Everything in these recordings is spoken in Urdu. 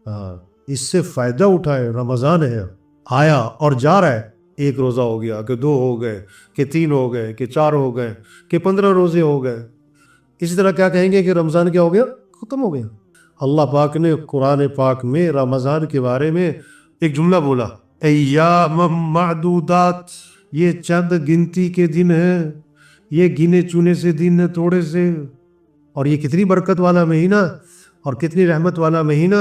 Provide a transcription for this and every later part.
ہاں اس سے فائدہ اٹھائے. رمضان ہے آیا اور جا رہا ہے. ایک روزہ ہو گیا کہ 2 ہو گئے کہ 3 ہو گئے کہ 4 ہو گئے کہ 15 روزے ہو گئے. اسی طرح کیا کہیں گے کہ رمضان کیا ہو گیا؟ ختم ہو گیا. اللہ پاک نے قرآن پاک میں رمضان کے بارے میں ایک جملہ بولا، ایام معدودات، یہ چند گنتی کے دن ہیں، یہ گنے چنے سے دن ہیں تھوڑے سے. اور یہ کتنی برکت والا مہینہ اور کتنی رحمت والا مہینہ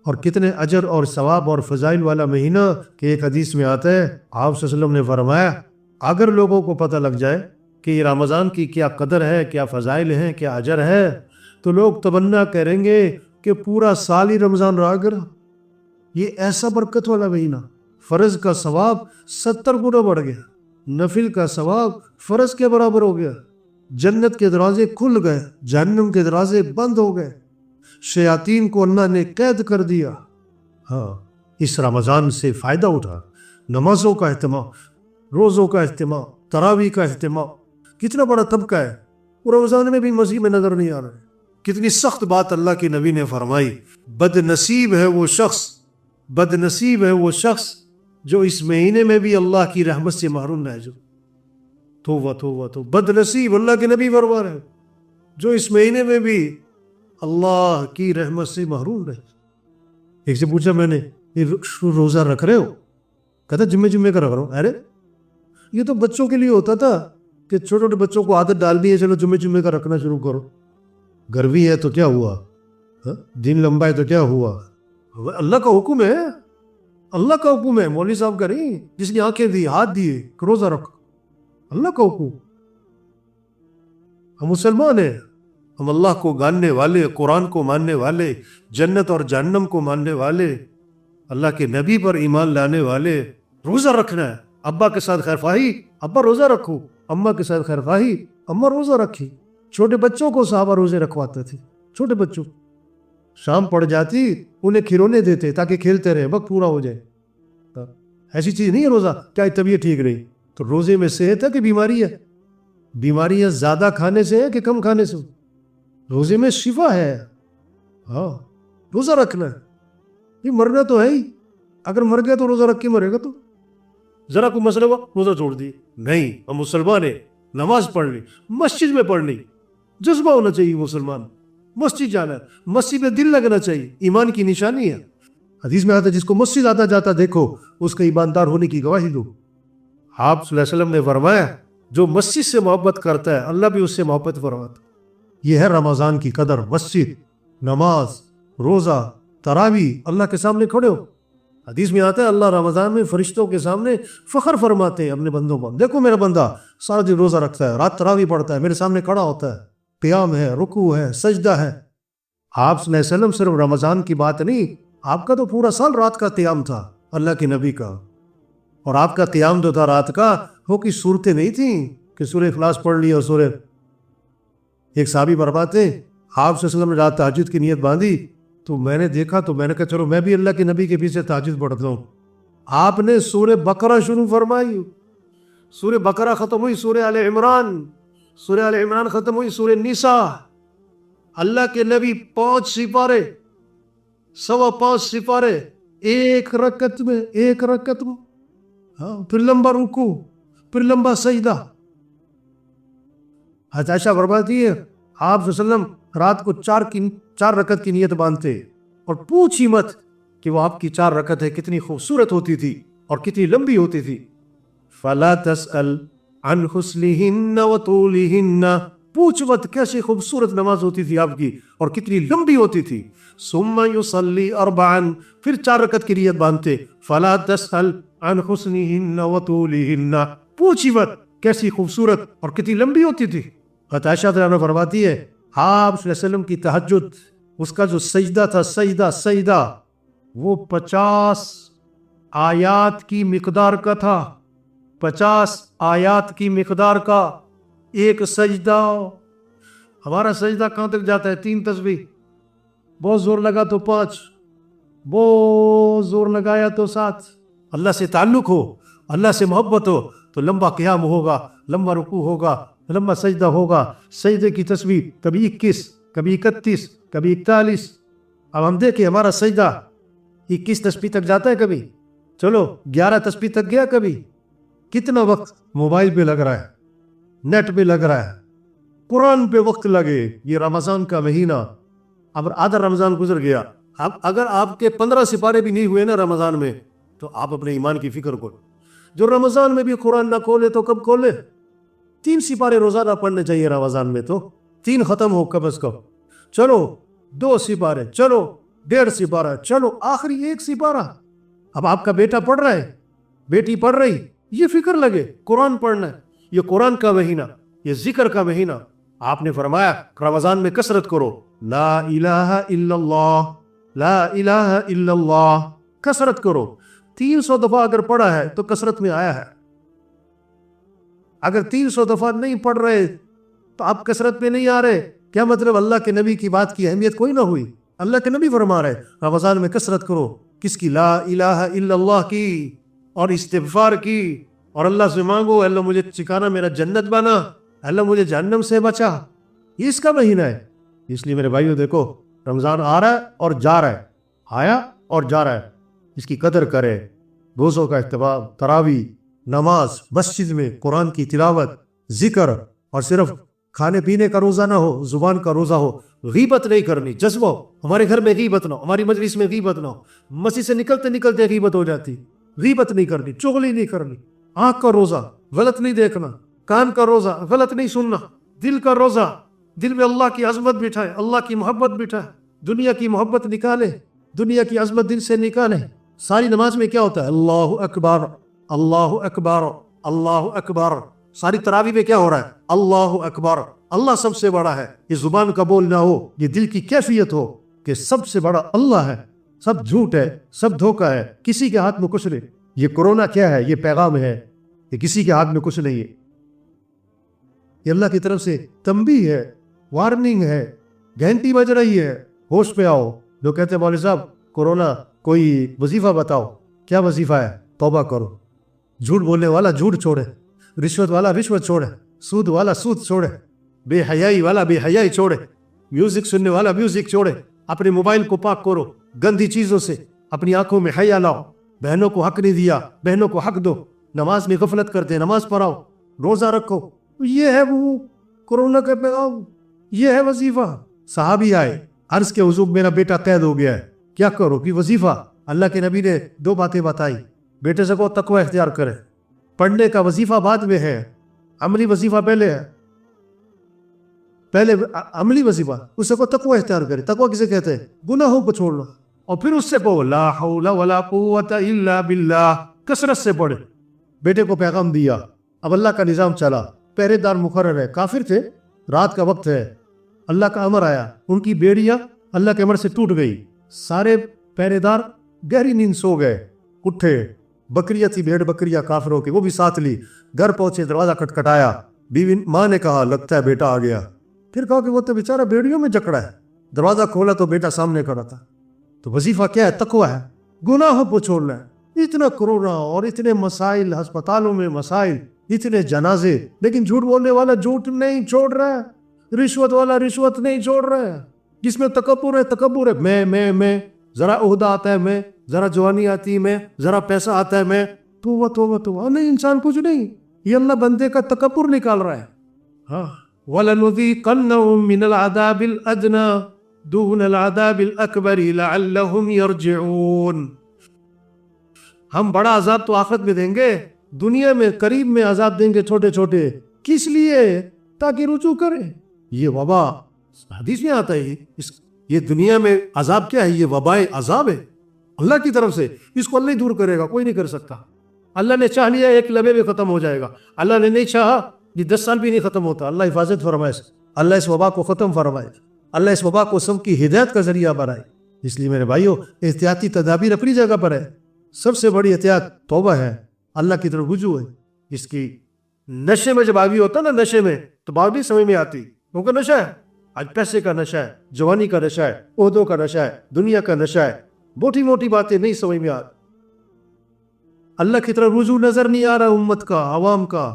اور کتنے اجر اور ثواب اور فضائل والا مہینہ کہ ایک حدیث میں آتا ہے آپ صلی اللہ علیہ وسلم نے فرمایا اگر لوگوں کو پتہ لگ جائے کہ یہ رمضان کی کیا قدر ہے، کیا فضائل ہیں، کیا اجر ہے، تو لوگ تمنا کریں گے کہ پورا سال ہی رمضان رہا کرا. یہ ایسا برکت والا مہینہ، فرض کا ثواب 70 گنا بڑھ گیا، نفل کا ثواب فرض کے برابر ہو گیا. جنت کے دروازے کھل گئے، جہنم کے دروازے بند ہو گئے، شیاطین کو اللہ نے قید کر دیا. ہاں اس رمضان سے فائدہ اٹھا. نمازوں کا اہتمام، روزوں کا اہتمام، تراویح کا اہتمام. کتنا بڑا طبقہ ہے وہ رمضان میں بھی مسیح میں نظر نہیں آ رہا ہے. کتنی سخت بات اللہ کے نبی نے فرمائی، بد نصیب ہے وہ شخص، بد نصیب ہے وہ شخص جو اس مہینے میں بھی اللہ کی رحمت سے محروم رہ جائے. توبہ توبہ تو بد نصیب، اللہ کے نبی فرما رہے جو اس مہینے میں بھی اللہ کی رحمت سے محروم رہے. ایک سے پوچھا میں نے یہ روزہ رکھ رہے ہو؟ کہتا جمعے کا رکھ رہا ہوں. ارے یہ تو بچوں کے لیے ہوتا تھا کہ چھوٹے چھوٹے بچوں کو عادت ڈال دی ہے چلو جمعے کا رکھنا شروع کرو. گروی ہے تو کیا ہوا، دن لمبا ہے تو کیا ہوا؟ اللہ کا حکم ہے، اللہ کا حکم ہے. مولوی صاحب کا نہیں، جس نے آنکھیں دی ہاتھ دیے کہ روزہ رکھو، اللہ کا حکم. ہم مسلمان ہیں، ہم اللہ کو ماننے والے، قرآن کو ماننے والے، جنت اور جہنم کو ماننے والے، اللہ کے نبی پر ایمان لانے والے. روزہ رکھنا ہے. ابا کے ساتھ خیر خواہی، ابا روزہ رکھو. اماں کے ساتھ خیر خواہی، اماں روزہ رکھی. چھوٹے بچوں کو صحابہ روزے رکھواتے تھے. چھوٹے بچوں شام پڑ جاتی انہیں کھلونے دیتے تاکہ کھیلتے رہے، وقت پورا ہو جائے. ایسی چیز نہیں ہے روزہ کیا طبیعت ٹھیک رہی تو روزے میں صحت ہے کہ بیماری ہے؟ بیماریاں زیادہ کھانے سے ہے کہ کم کھانے سے؟ روزے میں شفا ہے. ہاں روزہ رکھنا ہے. یہ مرنا تو ہے ہی، اگر مر گیا تو روزہ رکھ کے مرے گا. تو ذرا کوئی مسئلہ ہوا روزہ چھوڑ دی؟ نہیں، ہم مسلمان ہیں. نماز پڑھنی، مسجد میں پڑھنی، جذبہ ہونا چاہیے. مسلمان مسجد جانا ہے، مسجد میں دل لگنا چاہیے، ایمان کی نشانی ہے. حدیث میں آتا ہے جس کو مسجد آتا جاتا دیکھو اس کا ایماندار ہونے کی گواہی دو. آپ صلی اللہ علیہ وسلم نے فرمایا جو مسجد سے محبت کرتا ہے اللہ بھی اس سے محبت فرماتا. یہ ہے رمضان کی قدر. مسجد، نماز، روزہ، تراویح، اللہ کے سامنے کھڑے ہو. حدیث میں آتا ہے اللہ رمضان میں فرشتوں کے سامنے فخر فرماتے ہیں اپنے بندوں پر، دیکھو میرا بندہ سارا دن روزہ رکھتا ہے، رات تراویح پڑھتا ہے، میرے سامنے کھڑا ہوتا ہے، قیام ہے، رکوع ہے، سجدہ ہے. آپ صلی اللہ علیہ وسلم صرف رمضان کی بات نہیں، آپ کا تو پورا سال رات کا قیام تھا اللہ کے نبی کا. اور آپ کا قیام جو تھا رات کا وہ کی صورتیں نہیں تھیں کہ سورہ اخلاص پڑھ لی اور سورہ. ایک صحابی فرماتے ہیں آپ صلی اللہ علیہ وسلم نے رات تہجد کی نیت باندھی تو میں نے دیکھا تو میں نے کہا چلو میں بھی اللہ کے نبی کے پیچھے تہجد پڑھتا ہوں. آپ نے سورہ بقرہ شروع فرمائی، سورہ بقرہ ختم ہوئی سورہ آل عمران، سورہ آل عمران ختم ہوئی سورہ نساء. اللہ کے نبی 5 سپارے، 5.25 سپارے ایک رکعت میں، ایک رکعت میں. ہاں پھر لمبا رکوع، پھر لمبا سجدہ. حضرت عائشہ فرماتی ہے آپ صلی اللہ علیہ وسلم رات کو 4 رکعت کی نیت باندھتے اور پوچھی مت کہ وہ آپ کی 4 رکعتیں کتنی خوبصورت ہوتی تھی اور کتنی لمبی ہوتی تھی. فلا تسأل عن حسنہن وطولہن، پوچھ مت کیسی خوبصورت نماز ہوتی تھی آپ کی اور کتنی لمبی ہوتی تھی. ثم یصلی 4، پھر 4 رکعت کی نیت باندھتے. فلا تسأل عن حسنہن وطولہن، پوچھی مت کیسی خوبصورت اور کتنی لمبی ہوتی تھی. عائشہ رضی اللہ عنہا فرماتی ہے آپ صلی اللہ علیہ وسلم کی تہجد، اس کا جو سجدہ تھا، سجدہ وہ 50 آیات کی مقدار کا تھا. 50 آیات کی مقدار کا ایک سجدہ. ہمارا سجدہ کہاں تک جاتا ہے؟ 3 تسبیح، بہت زور لگا تو 5، بہت زور لگایا تو 7. اللہ سے تعلق ہو، اللہ سے محبت ہو تو لمبا قیام ہوگا، لمبا رکوع ہوگا، لمبا سجدہ ہوگا. سجدے کی تسبیح کبھی 21، کبھی 31، کبھی 41. اب ہم دیکھیں ہمارا سجدہ 21 تسبیح تک جاتا ہے کبھی؟ چلو 11 تسبیح تک گیا کبھی؟ کتنا وقت موبائل پہ لگ رہا ہے، نیٹ پہ لگ رہا ہے، قرآن پہ وقت لگے. یہ رمضان کا مہینہ، اب آدھا رمضان گزر گیا. اب اگر آپ کے 15 سپارے بھی نہیں ہوئے نا رمضان میں، تو آپ اپنے ایمان کی فکر کرو. جو رمضان میں بھی قرآن نہ کھولے تو کب کھولے؟ 3 سپارے روزانہ پڑھنے چاہیے رمضان میں، تو 3 ختم ہو کم از کم. چلو 2 سپارے، چلو 1.5 سپارہ، چلو آخری 1 سپارہ. اب آپ کا بیٹا پڑھ رہا ہے، بیٹی پڑھ رہی، یہ فکر لگے قرآن پڑھنا ہے. یہ قرآن کا مہینہ، یہ ذکر کا مہینہ. آپ نے فرمایا رمضان میں کثرت کرو، لا الہ الا اللہ، لا الہ الا اللہ، کثرت کرو. 300 دفعہ اگر پڑھا ہے تو کثرت میں آیا ہے. اگر 300 دفعہ نہیں پڑھ رہے تو آپ کثرت میں نہیں آ رہے. کیا مطلب؟ اللہ کے نبی کی بات کی اہمیت کوئی نہ ہوئی. اللہ کے نبی فرما رہے رمضان میں کثرت کرو. کس کی؟ لا الہ الا اللہ کی، اور استغفار کی. اور اللہ سے مانگو اللہ مجھے ٹھکانہ میرا جنت بنا، اللہ مجھے جہنم سے بچا. یہ اس کا مہینہ ہے. اس لیے میرے بھائیو دیکھو، رمضان آ رہا ہے اور جا رہا ہے، آیا اور جا رہا ہے. اس کی قدر کرے. روزوں کا اہتمام، تراویح، نماز، مسجد میں قرآن کی تلاوت، ذکر. اور صرف کھانے پینے کا روزہ نہ ہو، زبان کا روزہ ہو. غیبت نہیں کرنی، جذبہ. ہمارے گھر میں غیبت نہ ہو، ہماری مجلس میں غیبت نہ ہو. مسجد سے نکلتے نکلتے غیبت ہو جاتی. غیبت نہیں کرنی، چغلی نہیں کرنی. آنکھ کا روزہ، غلط نہیں دیکھنا. کان کا روزہ، غلط نہیں سننا. دل کا روزہ، دل میں اللہ کی عظمت بٹھائے، اللہ کی محبت بٹھائے. دنیا کی محبت نکالے، دنیا کی عظمت دل سے نکالے. ساری نماز میں کیا ہوتا ہے؟ اللہ اکبر، اللہ اکبر، اللہ اکبر. ساری تراویح میں کیا ہو رہا ہے؟ اللہ اکبر. اللہ سب سے بڑا ہے. یہ زبان کا بول نہ ہو، یہ دل کی کیفیت ہو کہ سب سے بڑا اللہ ہے. سب جھوٹ ہے، سب دھوکہ ہے، کسی کے ہاتھ میں کچھ نہیں. یہ کورونا کیا ہے؟ یہ پیغام ہے، یہ کسی کے ہاتھ میں کچھ نہیں ہے. یہ اللہ کی طرف سے تنبیہ ہے، وارننگ ہے. گھنٹی بج رہی ہے، ہوش پہ آؤ. جو کہتے ہیں مولوی صاحب کورونا کوئی وظیفہ بتاؤ. کیا وظیفہ ہے؟ توبہ کرو. جھوٹ بولنے والا جھوٹ چھوڑے، رشوت والا رشوت چھوڑے، سود والا سود چھوڑے، بے حیائی والا بے حیائی چھوڑے، میوزک سننے والا میوزک چھوڑے. اپنے موبائل کو پاک کرو گندی چیزوں سے. اپنی آنکھوں میں حیا لاؤ. بہنوں کو حق نہیں دیا، بہنوں کو حق دو. نماز میں غفلت کرتے، نماز پڑھاؤ، روزہ رکھو. یہ ہے وہ کورونا کا پیغام، یہ ہے وظیفہ. صحابی آئے، عرض کے حضور میرا بیٹا قید ہو گیا ہے، کیا کرو؟ کہ وظیفہ. اللہ کے نبی نے 2 باتیں بتائی. بیٹے سے کو تقوی اختیار کرے. پڑھنے کا وظیفہ بعد میں ہے، عملی وظیفہ پہلے ہے. پہلے عملی وظیفہ، اس سے کو تقوی اختیار کرے. تقوی کسے کہتے ہیں؟ گناہوں کو چھوڑنا. اور پھر اس سے پڑھو لا حول ولا قوت الا باللہ، کثرت سے پڑھے. بیٹے کو پیغام دیا. اب اللہ کا نظام چلا، پہرے دار مقرر ہے. کافر تھے، رات کا وقت ہے، اللہ کا امر آیا. ان کی بیڑیاں اللہ کے امر سے ٹوٹ گئی. سارے پہرے دار گہری نیند سو گئے. اٹھے، بکریاں تھی، بھیڑ بکریاں کافروں کی، وہ بھی ساتھ لی. گھر پہنچے، دروازہ کھٹکھٹایا. بیوی ماں نے کہا لگتا ہے بیٹا آ گیا. پھر کہا کہ وہ تو بیچارہ بیڑیوں میں جکڑا ہے. دروازہ کھولا تو بیٹا سامنے کھڑا تھا. تو وظیفہ کیا ہے؟ تقوی ہے، گناہوں کو چھوڑنا ہے. اتنا کورونا اور اتنے مسائل، ہسپتالوں میں مسائل، اتنے جنازے، لیکن جھوٹ بولنے والا جھوٹ نہیں چھوڑ رہا ہے، رشوت والا رشوت نہیں چھوڑ رہا ہے. جس میں تکبر ہے، تکبر ہے. میں ذرا عہدہ آتا ہے، میں ذرا جوانی آتی ہے، میں ذرا پیسہ آتا ہے، میں توبہ توبہ توبہ. نہیں، انسان کچھ نہیں. یہ اللہ بندے کا تکبر نکال رہا ہے. ہاں، وَلَنُذِيقَنَّهُم مِّنَ الْعَذَابِ الْأَدْنَىٰ دُونَ الْعَذَابِ الْأَكْبَرِ لَعَلَّهُمْ يَرْجِعُونَ. ہم بڑا عذاب تو آخرت میں دیں گے، دنیا میں قریب میں عذاب دیں گے چھوٹے چھوٹے. کس لیے؟ تاکہ رجوع کریں. یہ وبا حدیث میں آتا ہے، یہ دنیا میں عذاب کیا ہے؟ یہ وبائے عذاب ہے اللہ کی طرف سے. اس کو اللہ ہی دور کرے گا، کوئی نہیں کر سکتا. اللہ نے چاہ لیا 1 لمحے میں ختم ہو جائے گا. اللہ نے نہیں چاہا یہ 10 سال بھی نہیں ختم ہوتا. اللہ حفاظت فرمائے، اللہ اس وبا کو ختم فرمائے، اللہ اس وبا کو سب کی ہدایت کا ذریعہ بنائے. اس لیے میرے بھائیو، احتیاطی تدابیر اپنی جگہ پر ہے. سب سے بڑی احتیاط توبہ ہے، اللہ کی طرف رجوع ہے. اس کی نشے میں جب آگی ہوتا نا، نشے میں تو بات بھی سمجھ میں آتی، کیونکہ نشہ ہے. آج پیسے کا نشہ ہے، جوانی کا نشہ ہے، عہدوں کا نشہ ہے، دنیا کا نشہ ہے. موٹی موٹی باتیں نہیں سمجھ میں آتی. اللہ کی طرف رجوع نظر نہیں آ رہا امت کا، عوام کا.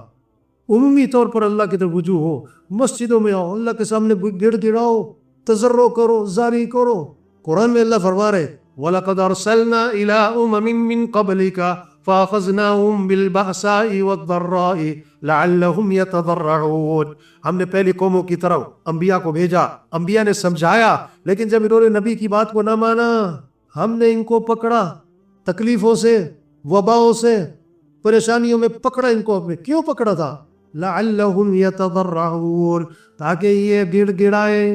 عمومی طور پر اللہ کی طرف رجوع ہو. مسجدوں میں آؤ، اللہ کے سامنے گڑ گڑاؤ، تضرع کرو، زاری کرو. قرآن میں اللہ فرما رہے وَلَقَدْ أَرْسَلْنَا إِلَىٰ أُمَمٍ مِّن قَبْلِكَ فَأَخَذْنَاهُمْ بِالْبَأْسَاءِ وَالضَّرَّاءِ لَعَلَّهُمْ يَتَضَرَّعُونَ. ہم نے پہلی قوموں کی طرف انبیاء کو بھیجا، انبیاء نے سمجھایا، لیکن جب انہوں نے نبی کی بات کو نہ مانا، ہم نے ان کو پکڑا، تکلیفوں سے، وباؤں سے، پریشانیوں میں پکڑا ان کو. اپنے کیوں پکڑا تھا؟ لَعَلَّهُمْ يَتَضَرَّعُونَ، تاکہ یہ گڑ گڑائے،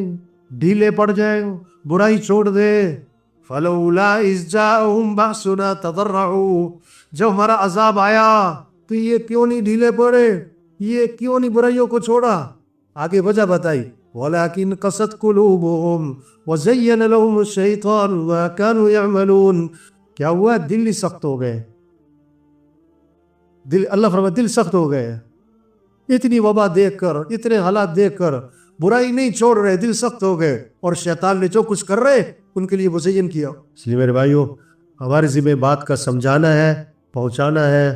ڈھیلے پڑ جائیں، برائی چھوڑ دے. فَلَوْلَا إِذْ جَاءَهُمْ بَأْسُنَا تَضَرَّعُوا، جب ہمارا عذاب آیا تو یہ کیوں نہیں ڈھیلے پڑے، یہ کیوں نہیں برائیوں کو چھوڑا؟ آگے وجہ بتائی، وَلَكِنْ قَسَتْ قُلُوبُهُمْ وَزَيَّنَ لَهُمُ الشَّيْطَانُ مَا كَانُوا يَعْمَلُونَ. کیا ہوا؟ دل ہی سخت ہو گئے. اللہ فرماتا دل سخت ہو گئے، اتنی وبا دیکھ کر، اتنے حالات دیکھ کر برائی نہیں چھوڑ رہے، دل سخت ہو گئے، اور شیطان نے جو کچھ کر رہے ان کے لیے مزین کیا. اس لیے میرے بھائیوں، ہمارے ذمہ بات کا سمجھانا ہے، پہنچانا ہے،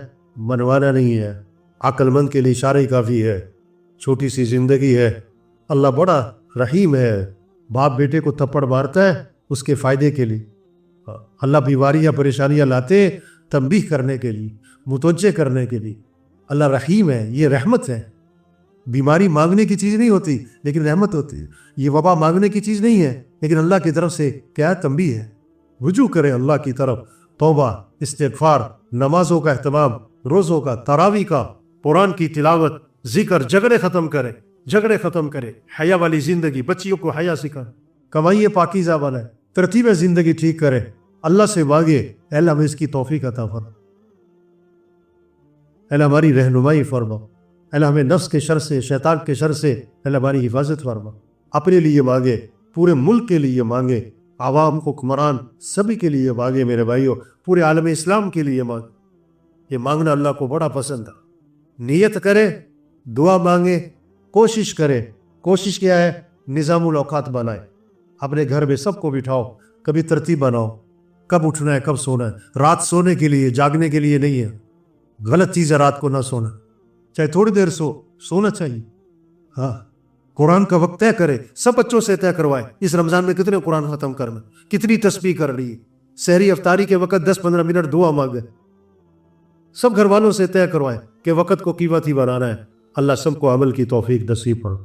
منوانا نہیں ہے. عقل مند کے لیے اشارہ ہی کافی ہے. چھوٹی سی زندگی ہے. اللہ بڑا رحیم ہے. باپ بیٹے کو تھپڑ مارتا ہے اس کے فائدے کے لیے. اللہ بیماریاں پریشانیاں لاتے تنبیہ کرنے کے لیے، متوجہ کرنے کے لیے. اللہ رحیم ہے، یہ رحمت ہے. بیماری مانگنے کی چیز نہیں ہوتی لیکن رحمت ہوتی ہے. یہ وبا مانگنے کی چیز نہیں ہے لیکن اللہ کی طرف سے کیا تنبیہ ہے. رجوع کرے اللہ کی طرف، توبہ، استغفار، نمازوں کا اہتمام، روزوں کا، تراویح کا، قرآن کی تلاوت، ذکر، جھگڑے ختم کرے، حیا والی زندگی، بچیوں کو حیا سکھائے، کمائیے پاکیزہ بنائے، ترتیب زندگی ٹھیک کرے. اللہ سے مانگے، اے اللہ ہمیں اس کی توفیق عطا فرما، اے اللہ ہماری رہنمائی فرما، اے اللہ ہمیں نفس کے شر سے، شیطان کے شر سے اے اللہ ہماری حفاظت فرما. اپنے لیے مانگے، پورے ملک کے لیے مانگے، عوام، حکمران سبھی کے لیے مانگے. میرے بھائیوں، پورے عالم اسلام کے لیے مانگے. یہ مانگنا اللہ کو بڑا پسند ہے. نیت کرے، دعا مانگے، کوشش کرے. کوشش کیا ہے؟ نظام الاوقات بنائے. اپنے گھر میں سب کو بٹھاؤ، کبھی ترتیب بناؤ، کب اٹھنا ہے، کب سونا ہے. رات سونے کے لیے، جاگنے کے لیے نہیں ہے. غلط چیز ہے رات کو نہ سونا، چاہے تھوڑی دیر سونا چاہیے. ہاں، قرآن کا وقت طے کرے، سب بچوں سے طے کروائے اس رمضان میں کتنے قرآن ختم کرنا، کتنی تسبیح کر لی، سحری افطاری کے وقت 10-15 منٹ دعا مانگے. سب گھر والوں سے طے کروائے کہ وقت کو قیمتی بنانا ہے. اللہ سب کو عمل کی توفیق نصیب فرمائے.